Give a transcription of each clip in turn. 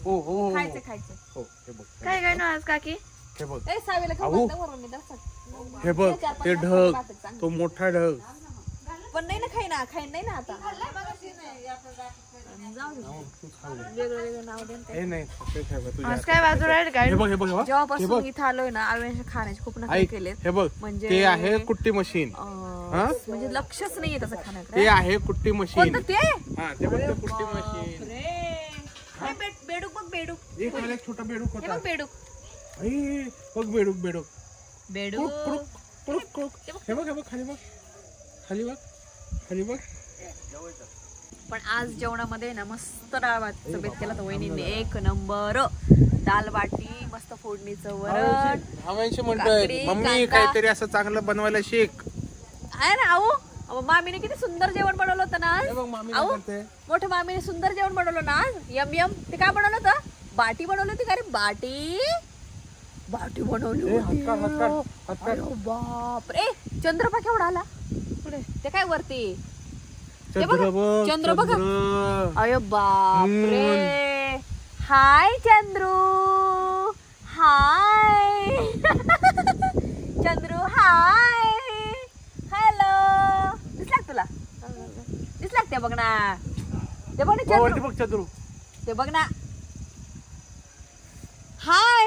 हो हो खायचं खायचं. हो हे बघ काय काय ना आज काकी हे बघ ए सावीला अहो. हे बघ ते ढग तो मोठा ढग पण नाही ना खाईन नाही ना आता वेगळं वेगळं नाव देन हे नाही ते ठेव तुझ्या आज काय बाजूला आहे काय हे बघ हे बघ हे बघ जेव्हापासून इथं आलोय ना आवेश खाण्याचे खूप नखरे ऐक केलेत. हे बघ म्हणजे ते आहे कुट्टी मशीन म्हणजे लक्षच नाहीये त्याचं खाण्याकडे. ते आहे कुट्टी मशीन कोणतं ते हा ते बघ ते कुट्टी मशीन बेडूक बघ बेडूक एक मला एक छोटा बेडूक हे होता बघ बेडूक आई बघ बेडूक बेडूक बेडूक कुरुक कुरुक हे बघ खाली बघ खाली बघ खाली बघ. पण आज जेवणामध्ये ना मस्त डाळ भातचं बेत केला तर वहिनीने एक नंबर. दाल बाटी मस्त फोडणीचं वरण भावांशी म्हणतोय मम्मी काहीतरी असं चांगलं बनवायला शिक. आहे ना अहो मामीने किती सुंदर जेवण बनवलं होतं ना आज. मोठ्या मामीने सुंदर जेवण बनवलं ना आज. Yum yum. ते काय बनवलं होतं बाटी बनवली होती का रे बाटी बनवली होती. बापरे चंद्रपा केवढा आला पुढे ते काय वरती चंद्र बघा. अयो बापरे हाय चंद्रू हाय चंद्रू हाय हॅलो दिसला तुला दिसला ते बघ ना ते बघ ना चंद्रू ते बघ ना हाय.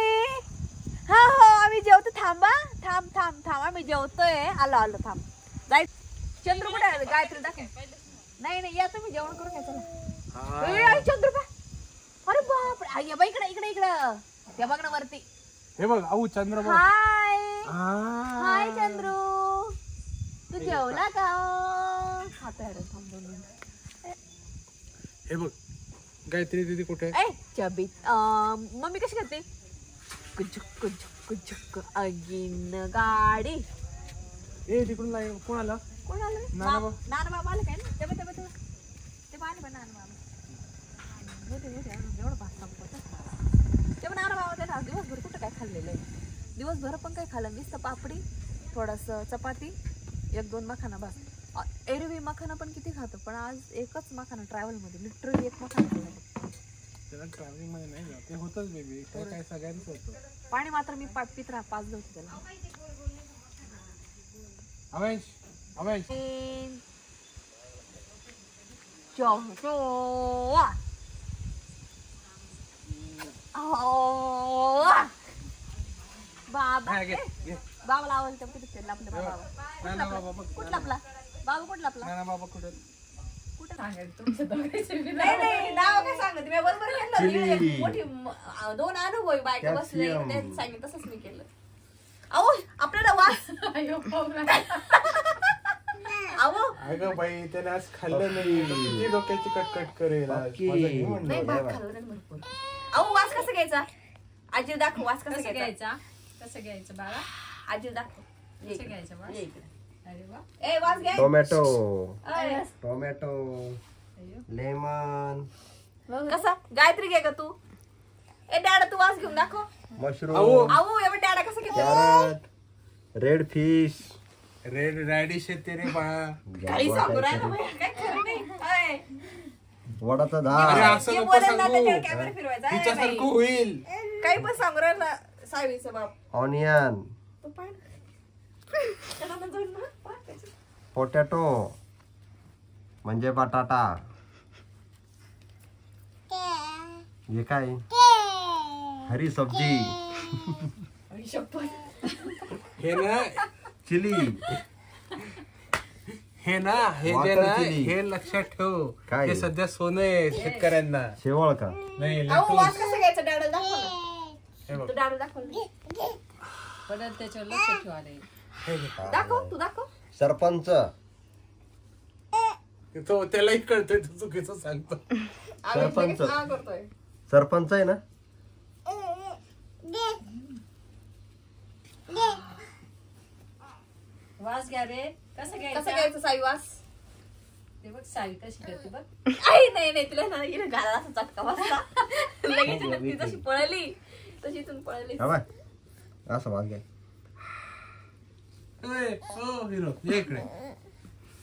हा हो आम्ही जेवतो थांबा थांब आम्ही जेवतोय आलो थांब जाय. चंद्रू कुठे आहे गायत्री दाखव. नाही या तुम्ही जेवण करून घ्या चला. चंद्रू का अरे बापरे ये बाई इकडे ते बघ ना वरती हे बघ आऊ चंद्र हाय चंद्रू तू जेवला का खातोय रे थांबून. हे बघ गायत्री दीदी कुठे चबी मम्मी कशी करते कुचुक अगिन गाडी. ए तिकडून कोण आलं नाना बाबा आलं काय ना ते पाणी पण नाना बाबा एवढं ते पण नाना बाबा त्याला दिवसभर कुठं काय खाल्लेलं आहे. दिवसभर पण काय खाल्लं नुसतं पापडी थोडस चपाती 1-2 मखाना बस. एरवी मखाना पण किती खातो पण आज एकच मखाना ट्रॅव्हल मध्ये लिटरली एक मखाना खाल्ला. त्याला ट्रॅव्हलिंग मध्ये नाही ते होतच बेबी काय सगळ्यांचं होतं. पाणी मात्र मी पित पाजलं होतं त्याला. अवेश बाबाला आवडतं कुठे लपलं बाबा कुठला आपला बाबा कुठला आपला बाबा कुठे कुठे सांगायचं नाही नाव काय सांगत मी बरोबर केलं. मोठी 2 अनुभवी बायका बसले त्यांनी सांगितलं तसंच मी केलं. अहो आपल्याला वास अगं बाई त्याने आज खाल्लं नाही किती डोक्याची कटकट करेल. अहो वास कसा घ्यायचा आजी दाखव. वास कसा घ्यायचा बाळा आजी दाखव. कसं घ्यायचं वास. अरे वा ए वास घ्या. टोमॅटो लेमन कसा गायत्री घे का तू. ए डॅडा तू वास घेऊन दाखव. मशरूम अहो एवढं डॅडा कसं घेतो. Carrot red fish red radish येते रे बाळा. काही सांगू राहिला बाई, काय खरं नाही. वडाचा अरे झाड असं हे नको बोलेल ना सांगू त्याच्यावर कॅमेरा फिरवायचा. ए, तिच्यासारखं नाही. होईल. काही पण सांगू राहिला सावीचा बाप. ऑनियन तो पाय ना. त्याला ना जाऊन ना, पाय त्याचं. पोटॅटो म्हणजे बटाटा. हे काय हरी सब्जी आई शपथ. हे ना चिली हे ना हे जे ना हे लक्षात ठेव. काय? हे सध्या सोनं आहे शेतकऱ्यांना. शेवळ का नाही अहो वास कसं घ्यायचा डॅडा दाखव ना. हे बघ तू डॅडा दाखव ना. परत त्याच्यावर लक्ष ठेवायला. हे घे. दाखव तू दाखव. सरपंच तो त्यालाही कळतंय तू चुकीचं सांगतो. सरपंच हा करतोय. सरपंच आहे ना. वास घ्या रे. कसं घ्यायचं साई वास. ते बघ सावी कशी करते बघ. नाही तुला ना हिला घाला असा चटका बसला. लगेच ती जशी पळली तशी इथून पळली. असं वास घ्या. हो हिरो ये इकडे.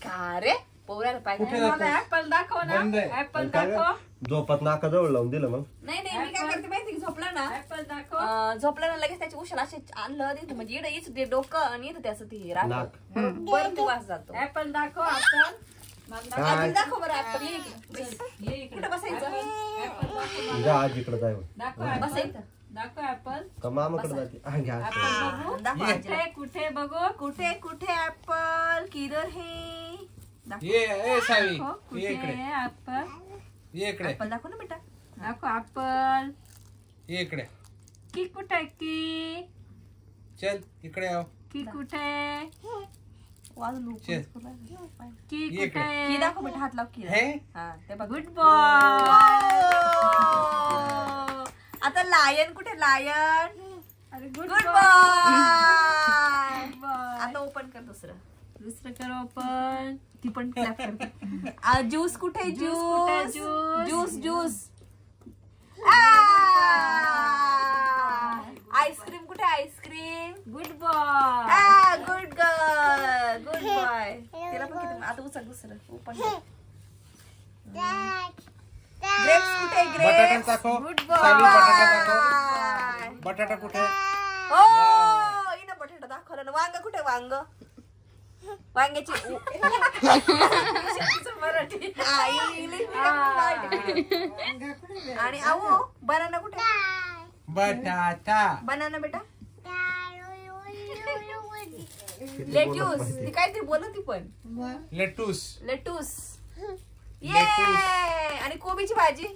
का रे पोरायला पाहिजे कुठे मला जातोस? ऍपल दाखव ना बंद आहे. ऍपल काय दाखव गं? झोपात नाकाजवळ लावून दिलं मग नाही मी काय करते माहिती का, झोपला ना ऍपल दाखव झोपला ना लगेच त्याची उशाला असे आणलं तिथं म्हणजे इकडे येच ते डोकं आणि इथं त्याचं ते राहतं. नाक. बरोबर ते वास जातो. ऍपल दाखव ऍपल मला दाखव. आजी दाखव बरं ऍपल ये इकडे. ये इकडे कुठं बसायचं ऍपल दाखव जा आज इकडे जाय दाखव बसा ऍपल इथं. दाखव ऍपल का मामाकडे जाते घ्या ऍपल बघू दाखव आजीला. कुठे कुठे बघू कुठे कुठे ऍपल किधर है दाखव. ये सावी हो, ये कुठे इकडे ऍपल ये इकडे ऍपल दाखव ना बेटा. दाखव ऍपल ये इकडे की कुठे की चल इकडे आव की कुठे वाजून लोक चल. की ये इकडे. की कुठे दाखव बेटा हात लाव की हे हा ते बघ. गुड बॉय आता लायन कुठे लायन अरे गुड गुड बॉय बॉय. आता ओपन कर दुसरं. दुसरं करो पण ती पण क्लॅप करते. ज्यूस कुठे ज्यूस कुठे? Juice juice. Juice juice. Ice cream कुठे ice cream. Good boy good girl good boy. तिला पण किती आता उचल दुसरं ओपन कर. ग्रेप्स कुठे बटाटा ग्रेप्स. दाखव गुड सावी बॉय बटाटा दाखव बटाटा कुठे हो हिनं बटाटा दाखवलं ना. वांग कुठे वांग. वांग्याची मराठी हा, इंग्लिश आणि अहो बनाना कुठे. बटाटा बनाना बेटा. लेट्यूस ती काहीतरी बोलत ती पण. Lettuce lettuce. ये आणि कोबीची भाजी.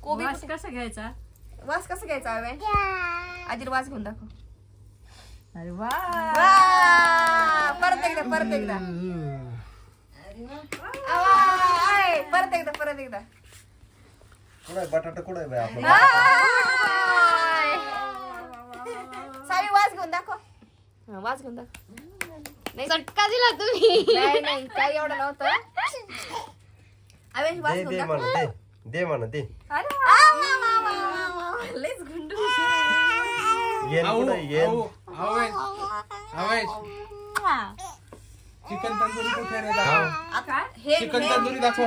कोबी वास कुठे? कसा घ्यायचा वास कसं घ्यायचा हवे. आजीला वास घेऊन दाखव. अरे वा वा! परत एकदा परत एकदा कुठे बटाटा कुठे बाई आपण सावी वास घेऊन दाखव. वास घेऊन दाखव. नाही चटका दिला तुम्ही. नाही काही एवढं नव्हतं. अवेश वास दे घेऊन दे दाखव. म्हणा दे म्हणा दे अरे वा! लयच गुंडू येन कुठे येन अवेश चिकन तंदुरी कुठे रे दाखव आता हे चिकन तंदुरी दाखव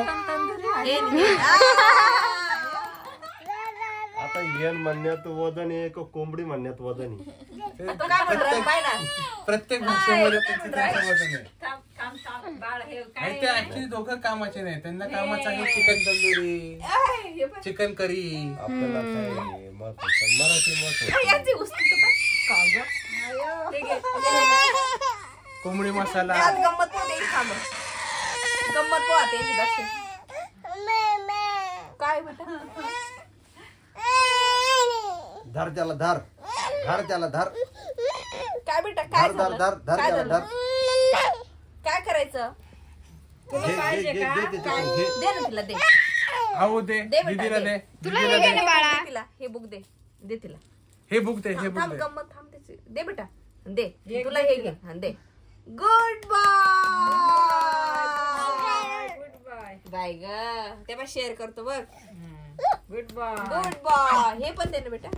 आता येन म्हणण्यात वजन आहे का कोंबडी म्हणण्यात वजन आहे तो काय म्हणतो पाहिला. प्रत्येक भाषेमध्ये त्याचं वजन आहे थांब थांब थांब बाळ हे काय आणि ते ऍक्च्युली दोघं कामाचे नाही त्यांना कामाचं आहे चिकन तंदुरी चिकन करी आपल्याला काय महत्व मराठी महत्व यांची उस्ती तर बघ. ते घे, ते घे. कोंबडी मसाला आज गंमत पोहते थांब. गंमत पोहते दर्शन. काय बेटा धर त्याला धर धर त्याला धर काय बेटा काय धर धर झालं? धर धर काय त्याला झालं? धर काय करायचं. घे घे घे घे त्याच्याकडून घे दे ना तिला दे. आहो दे दे बेटा, दीदीला दे. दे तुला दीदीला हे दे घे ना बाळा. दे तिला हे बुक दे तिला. हे बुक दे हे बुक थांब दे गंमत थांब त्याची. दे बेटा दे तुला हे घे. हा, दे. Goodbye. Goodbye bye ग तेव्हा शेअर करतो बघ. Goodbye goodbye. हे पण दे ना बेटा.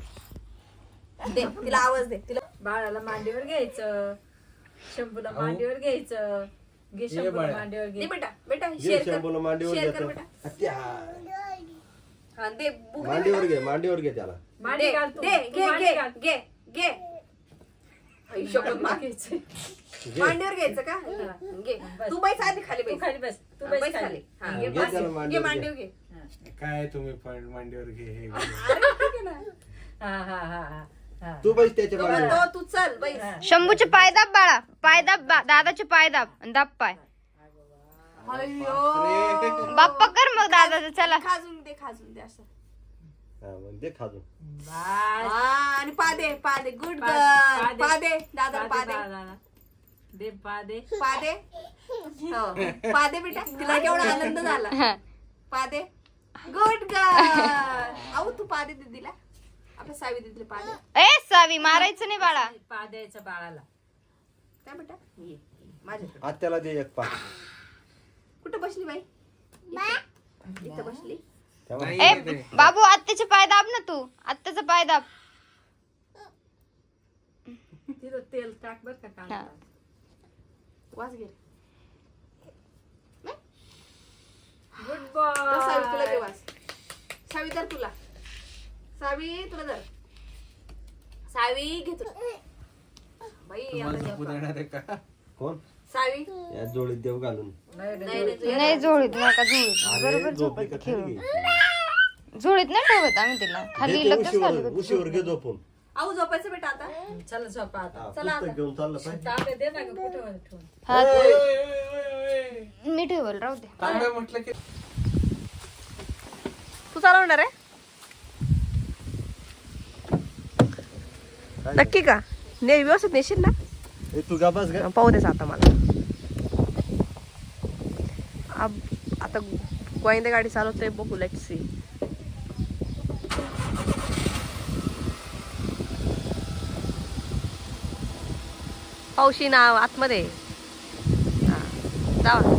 दे तिला आवाज दे तिला. बाळाला मांडीवर घ्यायचं शंभूला मांडीवर घ्यायचं घे शंभूला बाळा. मांडीवर दे घे बेटा बेटा घे शेअर शंभूला कर. मांडीवर शेअर कर घेतो बेटा. त्या. हा दे बुक दे मांडीवर बेटा. घे मांडीवर घे त्याला मांडी घाल तू दे तू घे मांडी घे घाल. घे घे. हिशोबात माग. घ्यायचं. घे मांडीवर घ्यायचं का घे. तू बैस आधी खाली तू बैस. खाली बस तू हा, बस बैस खाली खाली. हा, हा, घे घे बस. त्याला घे मांडीवर मांडीवर घे. काय तुम्ही पण मांडीवर घे हे घे. अरे ठीक आहे ना. हा हा हा हा हा तू बैस त्याच्या मांडीवर तो तू चल बैस. शंभूचे पाय दाब बाळा. पाय दाब दादाचे पाय दाब आणि दाब पाय. अय्यो. बाप्पा कर मग दादाचं चला. खाजून दे असं. हा मग दे खाजून बस. हा, आणि पादे गुड पादे. गर्ल. पादे दादा पादे दादा. दे पादे पादे. हो पादे बेटा तिला केवढा आनंद झाला. पादे गुड गर्ल. अहो तू पादे दीदीला आपल्या सावी दीदीला पादे. ए सावी मारायचं नाही बाळा. पाद्याच्या बाळाला काय बेटा ये माझ्याकडे. आत्याला दे एक पाय कुठं बसली बाई. इथं बसली. नाही, ए दे. बाबू आत्याचे पाय दाब ना तू. आत्याचा पाय दाब. तिथं तेल टाक बर का हा. कांदा वास घे. तुला सावी तुला धर सावी घे तुला बाई तुम्हाला झोपू देणार आहे का? कोण सावी या जोडीत देव घालून नाही झोळीत नका झोळीत बरोबर झोपली का झोपत खाली खेळून घ्यायची. झोळीत नाही ठेवत आम्ही तिला खाली घे ते लगेच खाली उशीवर घे झोपून. आऊ झोपायचं बेटा आता चला झोपा आता हा, चला पुस्तक घेऊन चाललं पाहिजे. तांबे दे ना ग कुठे ठेवून हा ओय, ओय, ओय, ओय. मी ठेवल राहू दे तांबे म्हटलं की तू चालवणार आहे नक्की का नाही व्यवस्थित नेशील ना ए, तू का बस ग. पाहू देच आता मला आता गोविंदा गाडी चालवतोय बघू लेट्स सी पावशी ना आतमध्ये हा जावा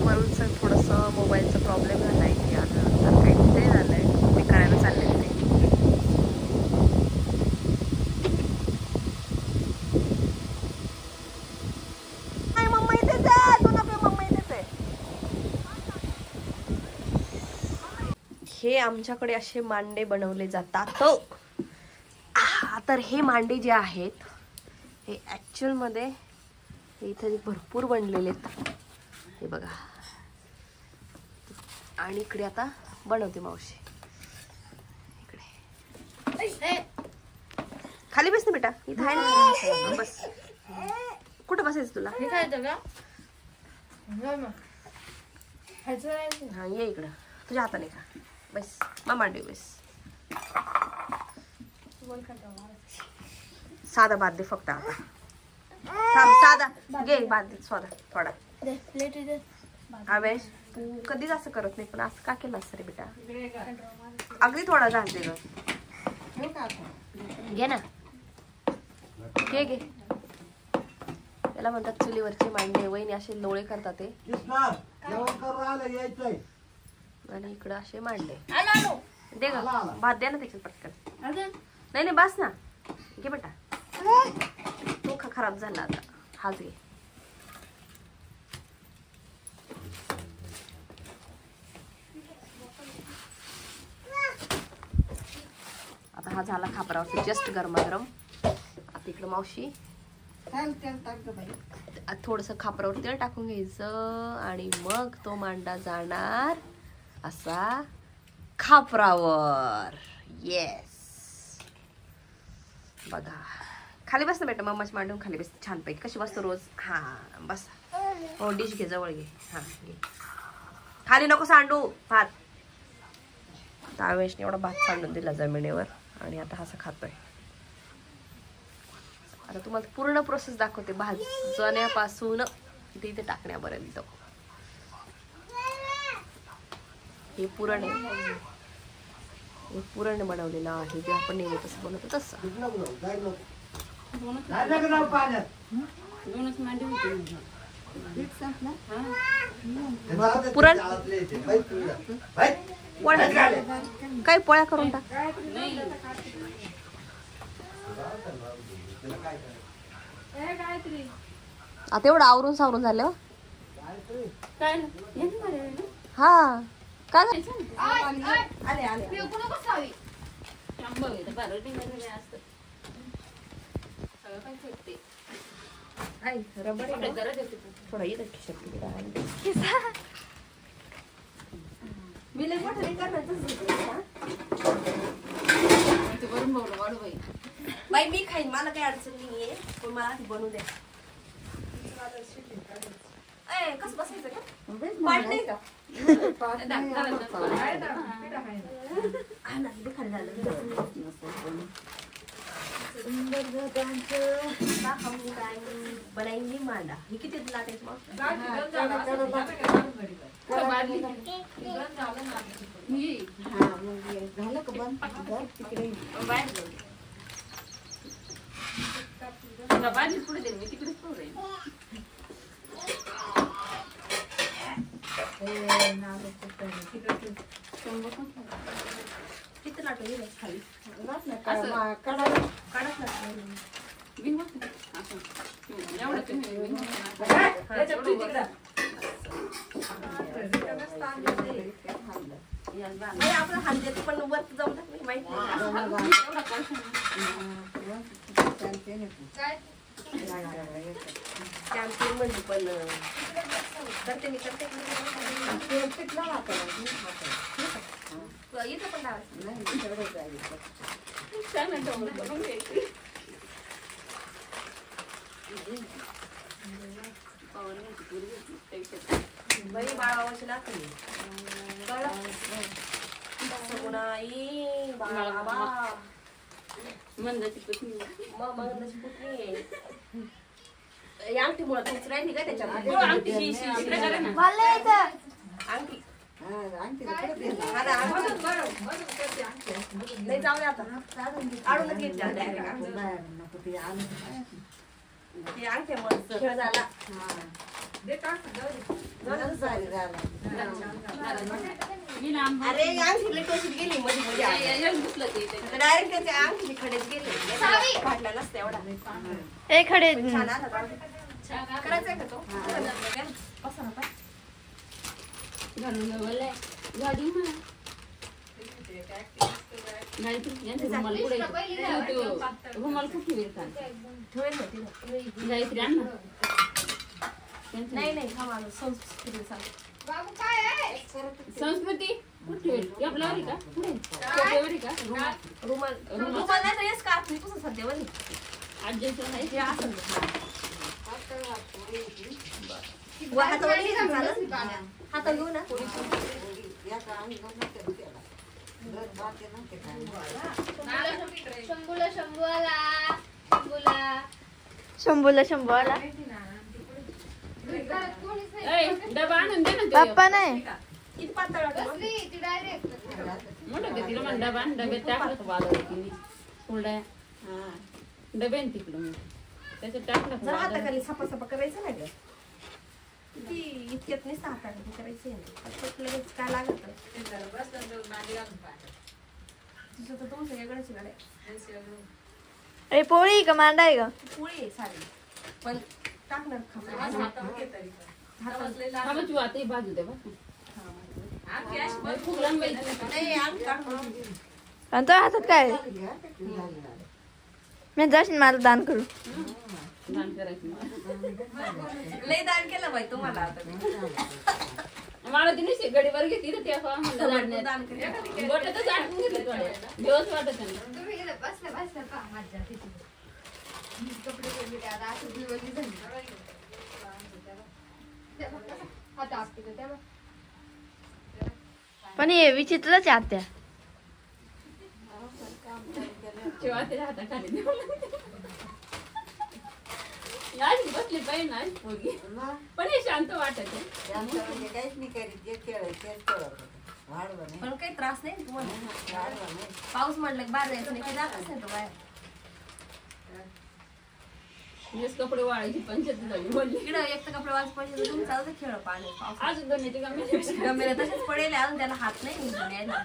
वरून थोडंसं मोबाईलचा प्रॉब्लेम झालाय की आता काहीतरी झालंय मी करायला चाललेलं नाही हे आमच्याकडे असे मांडे बनवले जातात तर हे मांडे जे आहेत हे ऍक्च्युअल मध्ये इथे भरपूर बनलेले आहेत हे बघा आणि इकडे आता बनवते मावशी इकडे खाली बस ना बेटा इथं आहे ना बस कुठं बसायचं तुला हे काय का हा ये इकडं तुझ्या हाताने का बस मामा देऊ बस साधा भात दे फक्त आता थांब साधा घे भात दे थोडा आवेश तू कधीच असं करत नाही पण असं का केलं असं रे बेटा अगदी थोडा घाल दे ग घे ना घे घे त्याला म्हणतात चुलीवरचे मांडे वहिनी असे लोळे करतात ते आणि इकडं असे मांडले दे ग भात द्या ना त्याच्यात पटकन नाही नाही बस ना घे बेटा तो खराब झाला आता हाच घे आता हा झाला खापरावरती जस्ट गरमागरम आता इकडं मावशी थोडस खापरावर तेल टाकून घ्यायचं आणि मग तो मांडा जाणार असा खापरावर येस बघा खाली बस ना बेटा मम्माची मांडून खाली बस छानपैकी कशी बसतो रोज हा बस हो डिश घे जवळ घे हा घे खाली नको सांडू भात तावेशने एवढा भात सांडून दिला जमिनीवर आणि आता असं खातोय आता तुम्हाला पूर्ण प्रोसेस दाखवते भाजण्यापासून इथे टाकण्यापर्यंत हे पुरण आहे हे पुरण बनवलेलं आहे जे आपण नेहमी तसं बनवतो तसं पुरण पोळ्या काय पोळ्या करून टाक आता एवढं आवरून सावरून झालं हा काय थोडा येत बाई मी खाईन मला काही अडचण नाहीये पण मला आधी बनवू द्या कसं बसायचं का पाठ नाही का बनाई मांडा ही किती लाटायची पुढे दे मी तिकडेच किती लाटून गेले खाली आपला हात देतो पण वरती जाऊ नाही माहिती कॅम्पिंग म्हणजे पण करते मी करते इथं पण बरी बाळावाची लागते मंदाची पुतणी अंगठी मुळे तुमचं राहिली का त्याच्यामध्ये नाही जाऊ दे आता आडूनच घेतल्या अंगठ्यामुळे खेळ झाला अरे अंगठी टोशीत गेली मध्ये मध्ये डायरेक्ट त्याच्या अंगठी खडेच गेले फाटला नसतं एवढा ए खडे छान आला करायचंय का तो कसं नका नाही संस्कृती कुठे रुमाल नाही का कसं सध्या बरी हाता घेऊ ना शंभू आला डबा आणून दे ना पप्पा नाही किती पातळ मोठं ते तिला म्हणा डबा डब्यात टाकलं बाजारात फुलड्या डब्यान तिकडं त्याच्यात टाकलं हाताखाली सपा करायचं नाही ती इतक्यात नाही हाताखाली करायची लगेच काय लागत तुझं तर तुमचं वेगळंच गाड्या अरे पोळी का मांडा आहे का पोळी आहे साडी पण टाकणार खावाची वातही बाजू दे बस खूप नाही आणि तो हातात काय मी जाशील मला दान करू दान करायचं लय दान केलं बाई तुम्हाला आता मला ती नाही गडीवर घेतली तर तेव्हा म्हणलं दान केलं वाटतच आठवून घेतलं थोडे दिवस वाटत पण हे विचित्रच आहे आत्या तेव्हा ते हाताखाली बसली पाहिजे ना पोरगी पण हे शांत वाटत पण काही त्रास नाही तुम्हाला पाऊस म्हटलं की बाहेर जायचं नाही काही जातच नाही तो बाहेर कपडे वाळायची पंचायत झाली बोलली इकडं एक तर कपडे वाज पडले तुमचा खेळ पाणी अजून गमेचे गमेला तसेच पडेल अजून त्याला हात नाही निघून यायला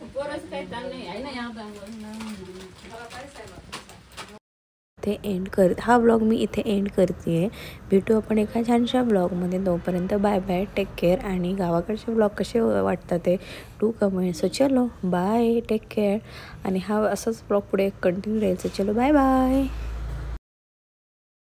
पोराचं काही ताण नाही आहे ना हा व्लॉग मी इथे एंड करते भेटू आपण एका छानशा व्लॉगमध्ये तोपर्यंत बाय बाय टेक केअर आणि गावाकडचे व्लॉग कसे वाटतात ते टू कमेंट सो चलो बाय टेक केअर आणि हा असाच व्लॉग पुढे कंटिन्यू राहील सो चलो बाय बाय